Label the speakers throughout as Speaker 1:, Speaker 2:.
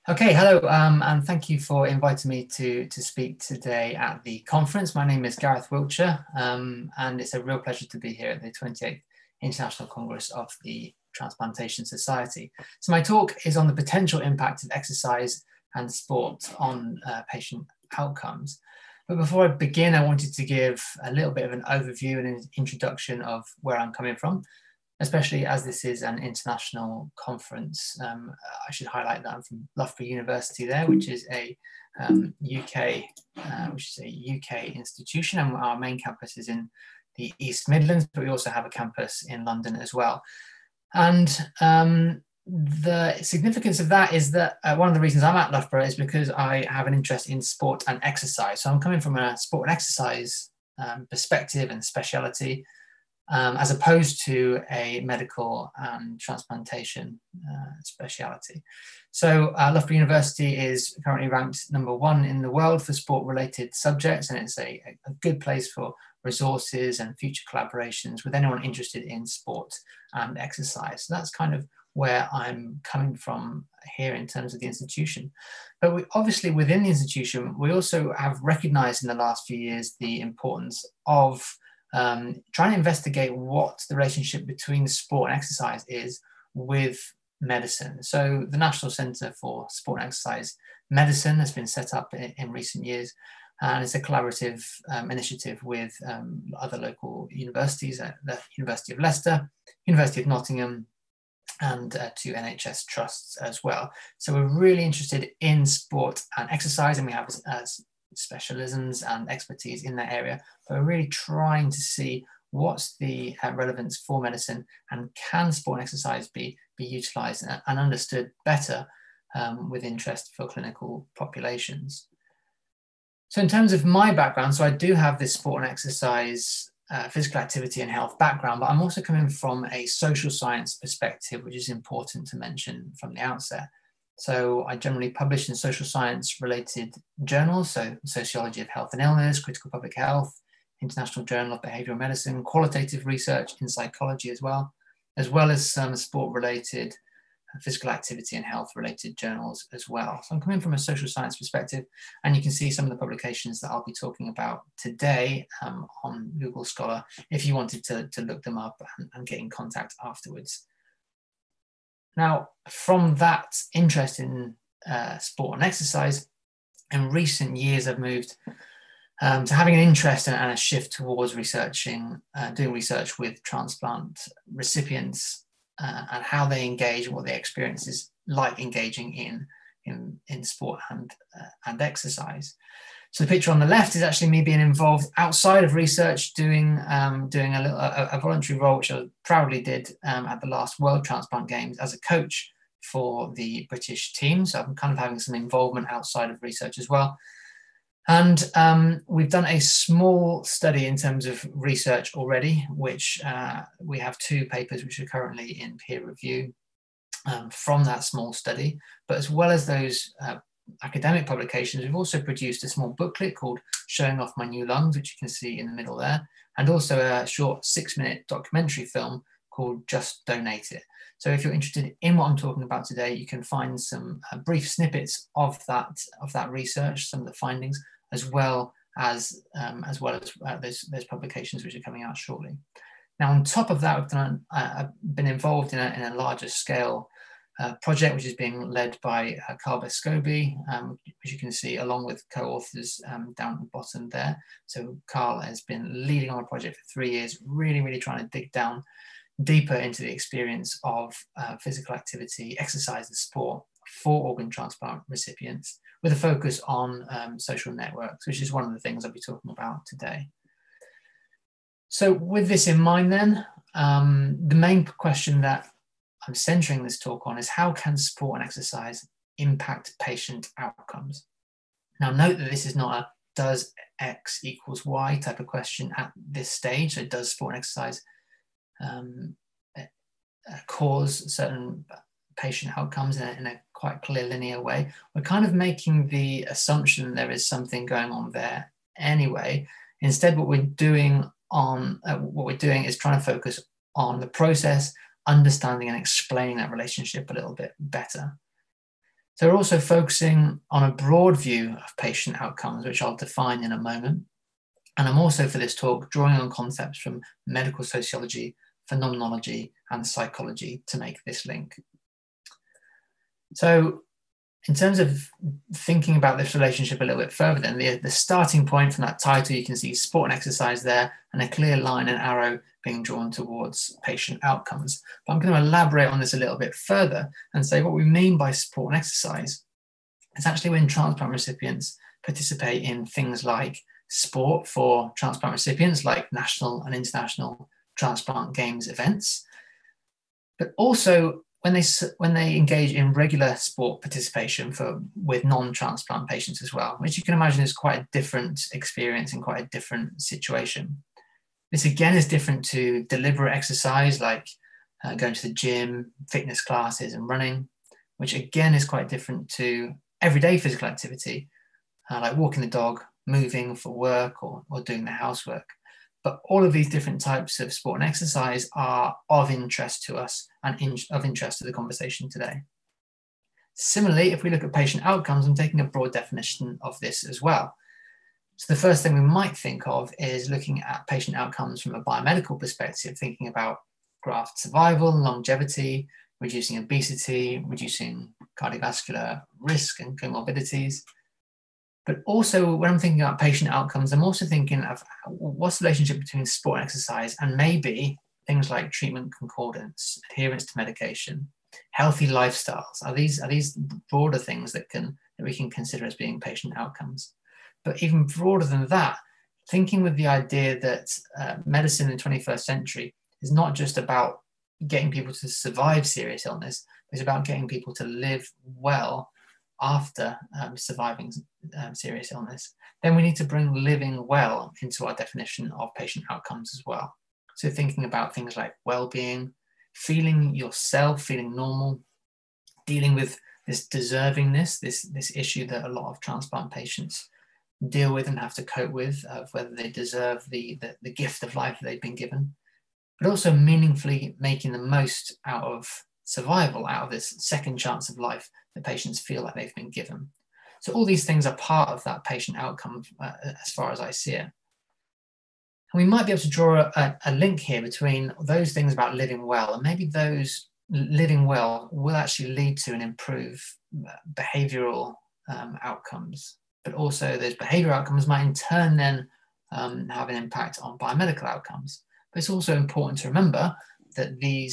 Speaker 1: Okay, hello, and thank you for inviting me to speak today at the conference. My name is Gareth Wiltshire, and it's a real pleasure to be here at the 28th International Congress of the Transplantation Society. So my talk is on the potential impact of exercise and sport on patient outcomes. But before I begin, I wanted to give a little bit of an overview and an introduction of where I'm coming from, especially as this is an international conference. I should highlight that I'm from Loughborough University there, which is a UK institution, and our main campus is in the East Midlands, but we also have a campus in London as well. And the significance of that is that one of the reasons I'm at Loughborough is because I have an interest in sport and exercise. So I'm coming from a sport and exercise perspective and speciality, as opposed to a medical and transplantation speciality. So Loughborough University is currently ranked #1 in the world for sport-related subjects, and it's a good place for resources and future collaborations with anyone interested in sport and exercise. So that's kind of where I'm coming from here in terms of the institution. But obviously within the institution, we also have recognized in the last few years the importance of trying to investigate what the relationship between sport and exercise is with medicine. So the National Centre for Sport and Exercise Medicine has been set up in recent years, and it's a collaborative initiative with other local universities, the University of Leicester, University of Nottingham, and two NHS trusts as well. So we're really interested in sport and exercise, and we have specialisms and expertise in that area, but we're really trying to see what's the relevance for medicine, and can sport and exercise be utilised and understood better with interest for clinical populations. So in terms of my background, so I do have this sport and exercise, physical activity and health background, but I'm also coming from a social science perspective, which is important to mention from the outset. So I generally publish in social science related journals, so Sociology of Health and Illness, Critical Public Health, International Journal of Behavioral Medicine, qualitative research in psychology as well as some sport related, physical activity and health related journals as well. So I'm coming from a social science perspective, and you can see some of the publications that I'll be talking about today on Google Scholar if you wanted to look them up and get in contact afterwards. Now, from that interest in sport and exercise, in recent years I've moved to having an interest and a shift towards doing research with transplant recipients and how they engage, what their experience is like engaging in sport and exercise. So the picture on the left is actually me being involved outside of research, doing a voluntary role, which I proudly did at the last World Transplant Games as a coach for the British team. So I'm kind of having some involvement outside of research as well. And we've done a small study in terms of research already, which we have 2 papers which are currently in peer review from that small study. But as well as those academic publications, we've also produced a small booklet called Showing Off My New Lungs, which you can see in the middle there, and also a short 6-minute documentary film called Just Donate It. So if you're interested in what I'm talking about today, you can find some brief snippets of that research, some of the findings, as well as those publications which are coming out shortly. Now, on top of that, I've been involved in a larger scale project, which is being led by Carl Vescovi, which you can see along with co-authors down at the bottom there. So Carl has been leading on a project for 3 years, really trying to dig down deeper into the experience of physical activity, exercise and sport for organ transplant recipients, with a focus on social networks, which is one of the things I'll be talking about today. So with this in mind then, the main question that I'm centering this talk on is how can sport and exercise impact patient outcomes? Now note that this is not a does X equals Y type of question at this stage. So does sport and exercise cause certain patient outcomes in a quite clear linear way? We're kind of making the assumption there is something going on there anyway. Instead, what we're doing is trying to focus on the process, understanding and explaining that relationship a little bit better. So we're also focusing on a broad view of patient outcomes, which I'll define in a moment. And I'm also, for this talk, drawing on concepts from medical sociology, phenomenology, and psychology to make this link. So in terms of thinking about this relationship a little bit further, then the starting point from that title, you can see sport and exercise there, and a clear line and arrow being drawn towards patient outcomes. But I'm going to elaborate on this a little bit further and say what we mean by sport and exercise. It's actually when transplant recipients participate in things like sport for transplant recipients, like national and international transplant games events, but also when they engage in regular sport participation with non-transplant patients as well, which you can imagine is quite a different experience and quite a different situation. This again is different to deliberate exercise like going to the gym, fitness classes and running, which again is quite different to everyday physical activity like walking the dog, moving for work or doing the housework. But all of these different types of sport and exercise are of interest to us and of interest to the conversation today. Similarly, if we look at patient outcomes, I'm taking a broad definition of this as well. So the first thing we might think of is looking at patient outcomes from a biomedical perspective, thinking about graft survival, longevity, reducing obesity, reducing cardiovascular risk and comorbidities. But also when I'm thinking about patient outcomes, I'm also thinking of what's the relationship between sport and exercise and maybe things like treatment concordance, adherence to medication, healthy lifestyles. Are these broader things that we can consider as being patient outcomes? But even broader than that, thinking with the idea that medicine in the 21st century is not just about getting people to survive serious illness, but it's about getting people to live well after surviving serious illness, then we need to bring living well into our definition of patient outcomes as well. So thinking about things like well-being, feeling yourself, feeling normal, dealing with this deservingness, this issue that a lot of transplant patients deal with and have to cope with, of whether they deserve the gift of life that they've been given, but also meaningfully making the most out of survival, out of this second chance of life that patients feel like they've been given. So all these things are part of that patient outcome as far as I see it. And we might be able to draw a link here between those things about living well, and maybe those living well will actually lead to an improved behavioral outcomes, but also those behavioral outcomes might in turn then have an impact on biomedical outcomes. But it's also important to remember that they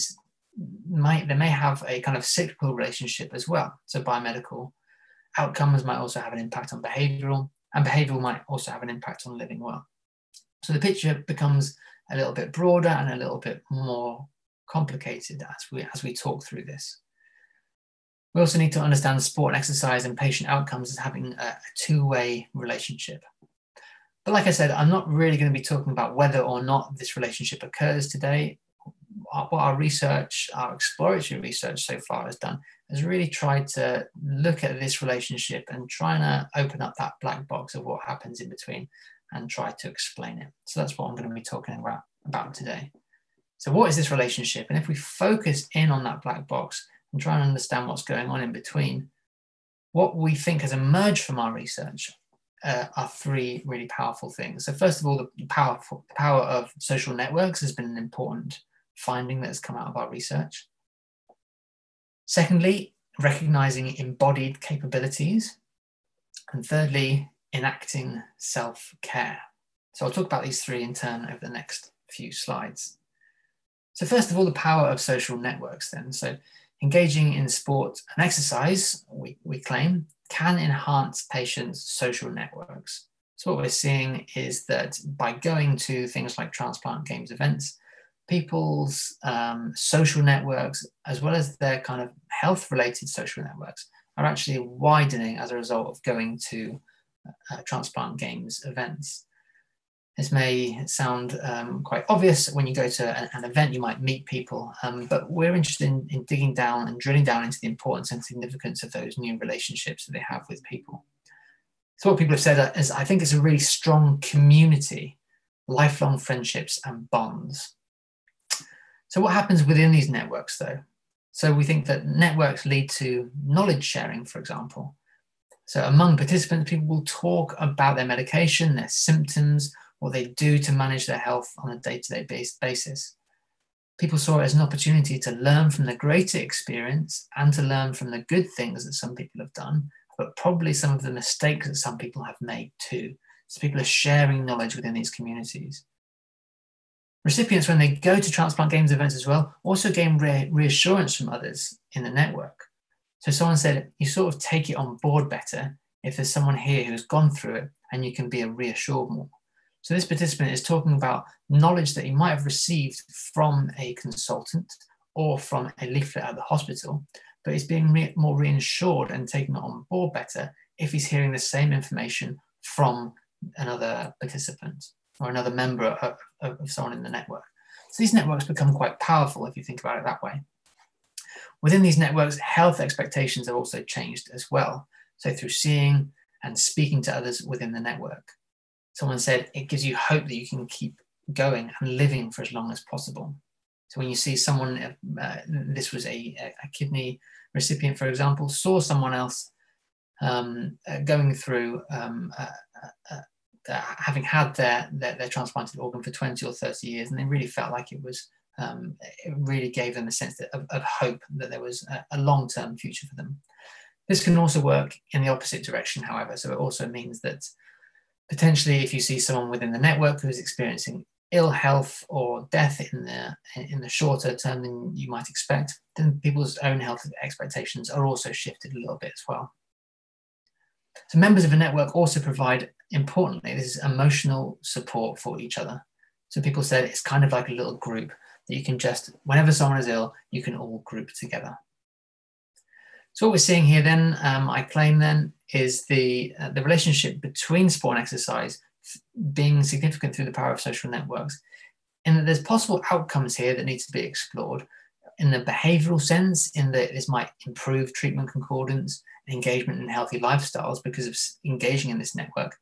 Speaker 1: may have a kind of cyclical relationship as well. So biomedical outcomes might also have an impact on behavioral, and behavioral might also have an impact on living well. So the picture becomes a little bit broader and a little bit more complicated as we talk through this. We also need to understand sport and exercise and patient outcomes as having a two-way relationship. But like I said, I'm not really going to be talking about whether or not this relationship occurs today. What our research, our exploratory research so far has done is really tried to look at this relationship and trying to open up that black box of what happens in between and try to explain it. So that's what I'm going to be talking about today. So what is this relationship? And if we focus in on that black box and try and understand what's going on in between, what we think has emerged from our research are three really powerful things. So first of all, the power of social networks has been an important finding that has come out of our research. Secondly, recognizing embodied capabilities. And thirdly, enacting self-care. So I'll talk about these three in turn over the next few slides. So first of all, the power of social networks then. So engaging in sport and exercise, we claim, can enhance patients' social networks. So what we're seeing is that by going to things like transplant games events, people's social networks, as well as their kind of health-related social networks, are actually widening as a result of going to transplant games events. This may sound quite obvious. When you go to an event, you might meet people, but we're interested in digging down and drilling down into the importance and significance of those new relationships that they have with people. So what people have said is, I think it's a really strong community, lifelong friendships and bonds. So what happens within these networks though? So we think that networks lead to knowledge sharing, for example. So among participants, people will talk about their medication, their symptoms, what they do to manage their health on a day-to-day basis. People saw it as an opportunity to learn from the greater experience and to learn from the good things that some people have done, but probably some of the mistakes that some people have made too. So people are sharing knowledge within these communities. Recipients, when they go to Transplant Games events as well, also gain reassurance from others in the network. So someone said, you sort of take it on board better if there's someone here who's gone through it and you can be reassured more. So this participant is talking about knowledge that he might have received from a consultant or from a leaflet at the hospital, but he's being more reassured and taking it on board better if he's hearing the same information from another participant or another member of someone in the network. So these networks become quite powerful if you think about it that way. Within these networks, health expectations have also changed as well. So through seeing and speaking to others within the network. Someone said it gives you hope that you can keep going and living for as long as possible. So when you see someone, this was a kidney recipient, for example, saw someone else going through having had their transplanted organ for 20 or 30 years, and they really felt like it was, it really gave them a sense of hope that there was a long-term future for them. This can also work in the opposite direction, however. So it also means that potentially if you see someone within the network who is experiencing ill health or death in the shorter term than you might expect, then people's own health expectations are also shifted a little bit as well. So members of a network also provide, importantly, this is emotional support for each other. So people said it's kind of like a little group that you can just, whenever someone is ill, you can all group together. So what we're seeing here then, I claim then, is the relationship between sport and exercise being significant through the power of social networks, and that there's possible outcomes here that need to be explored in the behavioral sense, in that this might improve treatment concordance and engagement in healthy lifestyles because of engaging in this network,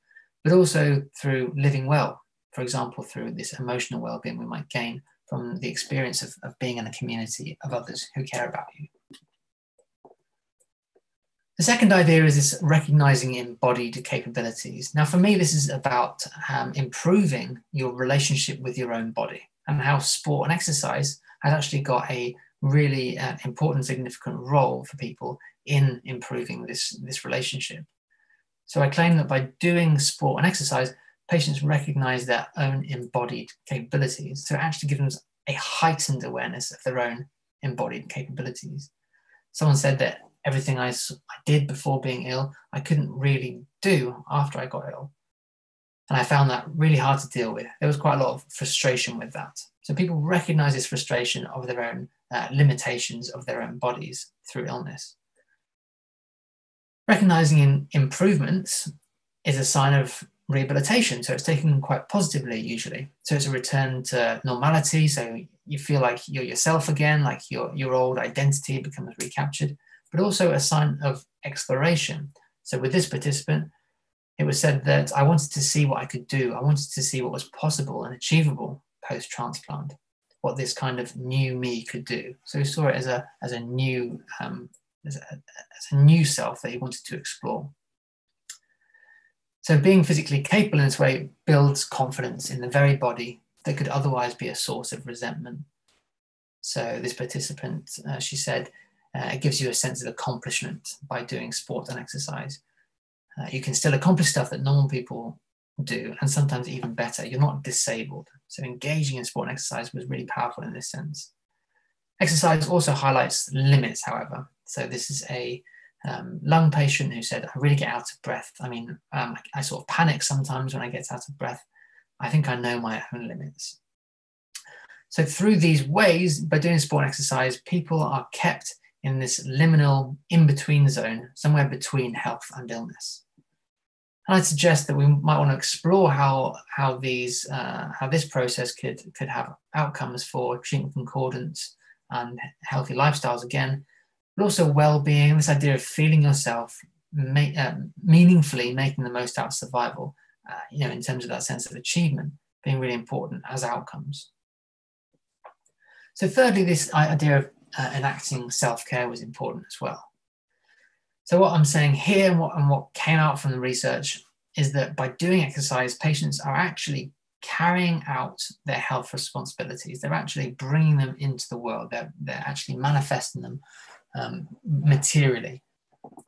Speaker 1: but also through living well, for example, through this emotional well-being we might gain from the experience of being in a community of others who care about you. The second idea is this recognizing embodied capabilities. Now, for me, this is about improving your relationship with your own body and how sport and exercise has actually got a really important, significant role for people in improving this relationship. So I claim that by doing sport and exercise, patients recognize their own embodied capabilities. So it actually gives them a heightened awareness of their own embodied capabilities. Someone said that everything I did before being ill, I couldn't really do after I got ill. And I found that really hard to deal with. There was quite a lot of frustration with that. So people recognize this frustration of their own limitations of their own bodies through illness. Recognizing improvements is a sign of rehabilitation. So it's taken quite positively usually. So it's a return to normality. So you feel like you're yourself again, like your old identity becomes recaptured, but also a sign of exploration. So with this participant, it was said that I wanted to see what I could do. I wanted to see what was possible and achievable post-transplant, what this kind of new me could do. So he saw it as a new self that he wanted to explore. So being physically capable in this way builds confidence in the very body that could otherwise be a source of resentment. So this participant, she said, it gives you a sense of accomplishment by doing sport and exercise. You can still accomplish stuff that normal people do, and sometimes even better. You're not disabled. So engaging in sport and exercise was really powerful in this sense. Exercise also highlights limits, however. So this is a lung patient who said, I really get out of breath. I mean, I sort of panic sometimes when I get out of breath. I think I know my own limits. So through these ways, by doing sport and exercise, people are kept in this liminal in-between zone, somewhere between health and illness. And I'd suggest that we might want to explore how this process could have outcomes for treatment concordance and healthy lifestyles again, but also well-being, this idea of feeling yourself meaningfully making the most out of survival, in terms of that sense of achievement being really important as outcomes. So thirdly, this idea of enacting self-care was important as well. So what I'm saying here and what came out from the research is that by doing exercise, patients are actually carrying out their health responsibilities. They're actually bringing them into the world. They're actually manifesting them materially.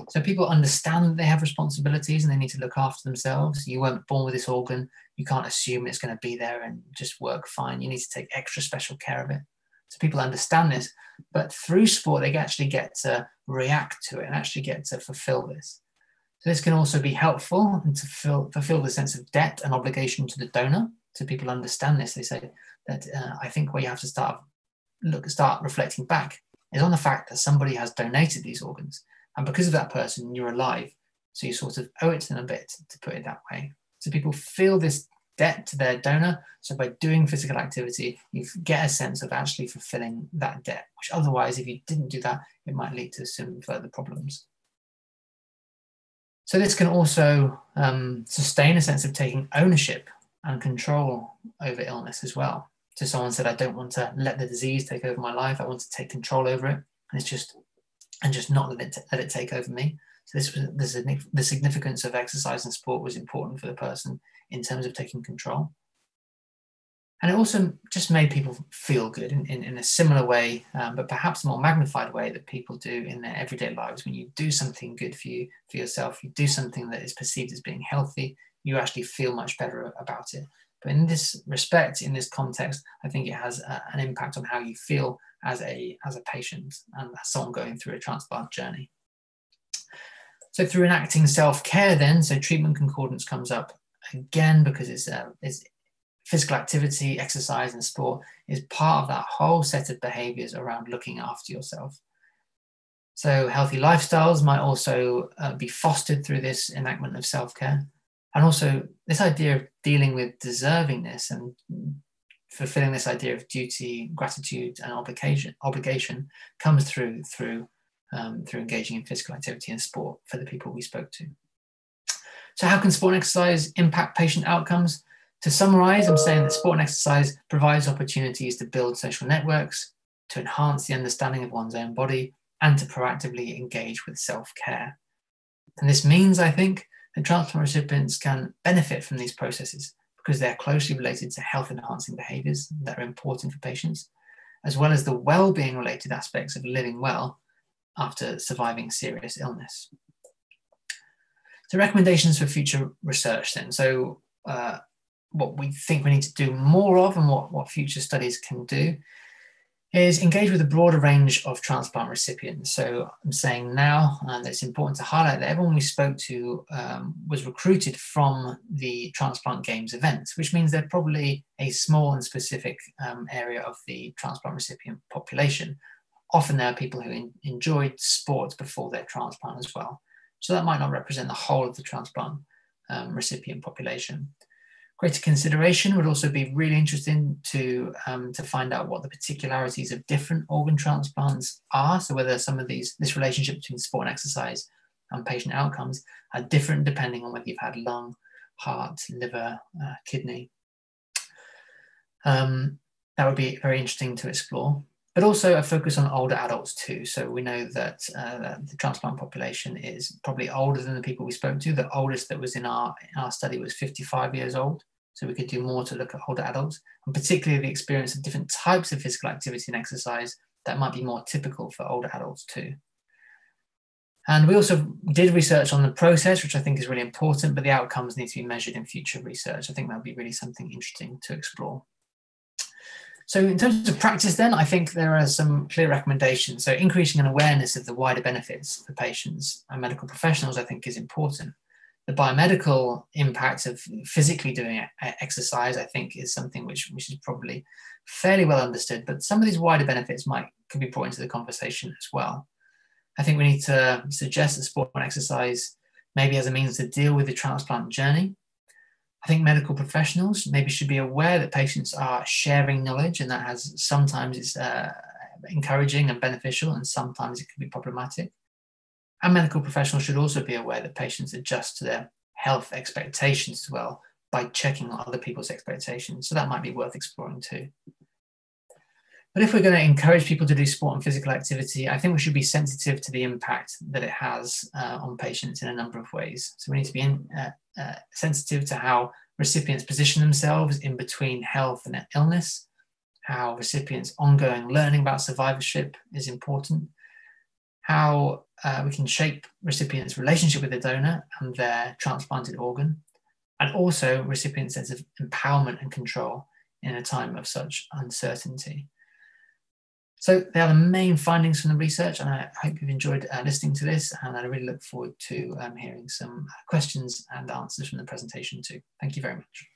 Speaker 1: So people understand that they have responsibilities and they need to look after themselves. You weren't born with this organ. You can't assume it's going to be there and just work fine. You need to take extra special care of it. So people understand this, but through sport, they actually get to react to it and actually get to fulfill this. So this can also be helpful and to fulfill the sense of debt and obligation to the donor. So people understand this. They say that I think where you have to start reflecting back is on the fact that somebody has donated these organs. And because of that person, you're alive. So you sort of owe it to them a bit, to put it that way. So people feel this debt to their donor. So by doing physical activity, you get a sense of actually fulfilling that debt, which otherwise, if you didn't do that, it might lead to some further problems. So this can also sustain a sense of taking ownership and control over illness as well. So someone said, I don't want to let the disease take over my life. I want to take control over it. And just not let it take over me. So the significance of exercise and sport was important for the person in terms of taking control. And it also just made people feel good in a similar way, but perhaps a more magnified way that people do in their everyday lives. When you do something good for yourself, you do something that is perceived as being healthy, you actually feel much better about it. But in this respect, in this context, I think it has an impact on how you feel as a patient and as someone going through a transplant journey. So through enacting self-care then, so treatment concordance comes up again because it's physical activity, exercise and sport is part of that whole set of behaviors around looking after yourself. So healthy lifestyles might also be fostered through this enactment of self-care. And also this idea of dealing with deservingness and fulfilling this idea of duty, gratitude, and obligation comes through engaging in physical activity and sport for the people we spoke to. So how can sport and exercise impact patient outcomes? To summarize, I'm saying that sport and exercise provides opportunities to build social networks, to enhance the understanding of one's own body, and to proactively engage with self-care. And this means, I think, that transplant recipients can benefit from these processes because they're closely related to health-enhancing behaviours that are important for patients, as well as the well-being related aspects of living well after surviving serious illness. So recommendations for future research then. So what we think we need to do more of and what future studies can do is engage with a broader range of transplant recipients. So I'm saying now that it's important to highlight that everyone we spoke to was recruited from the Transplant Games event, which means they're probably a small and specific area of the transplant recipient population. Often there are people who enjoyed sports before their transplant as well. So that might not represent the whole of the transplant recipient population. Greater consideration would also be really interesting to find out what the particularities of different organ transplants are. So whether some of this relationship between sport and exercise and patient outcomes are different depending on whether you've had lung, heart, liver, kidney. That would be very interesting to explore. But also a focus on older adults too. So we know that the transplant population is probably older than the people we spoke to. The oldest that was in our study was 55 years old. So we could do more to look at older adults, and particularly the experience of different types of physical activity and exercise that might be more typical for older adults too. And we also did research on the process, which I think is really important, but the outcomes need to be measured in future research. I think that would be really something interesting to explore. So in terms of practice then, I think there are some clear recommendations. So increasing an awareness of the wider benefits for patients and medical professionals, I think, is important. The biomedical impact of physically doing exercise, I think, is something which is probably fairly well understood, but some of these wider benefits could be brought into the conversation as well. I think we need to suggest that sport and exercise maybe as a means to deal with the transplant journey. I think medical professionals maybe should be aware that patients are sharing knowledge, and that sometimes it's encouraging and beneficial, and sometimes it can be problematic. And medical professionals should also be aware that patients adjust to their health expectations as well by checking on other people's expectations. So that might be worth exploring too. But if we're going to encourage people to do sport and physical activity, I think we should be sensitive to the impact that it has on patients in a number of ways. So we need to be sensitive to how recipients position themselves in between health and illness, how recipients' ongoing learning about survivorship is important, how we can shape recipients' relationship with the donor and their transplanted organ, and also recipients' sense of empowerment and control in a time of such uncertainty. So they are the main findings from the research, and I hope you've enjoyed listening to this, and I really look forward to hearing some questions and answers from the presentation too. Thank you very much.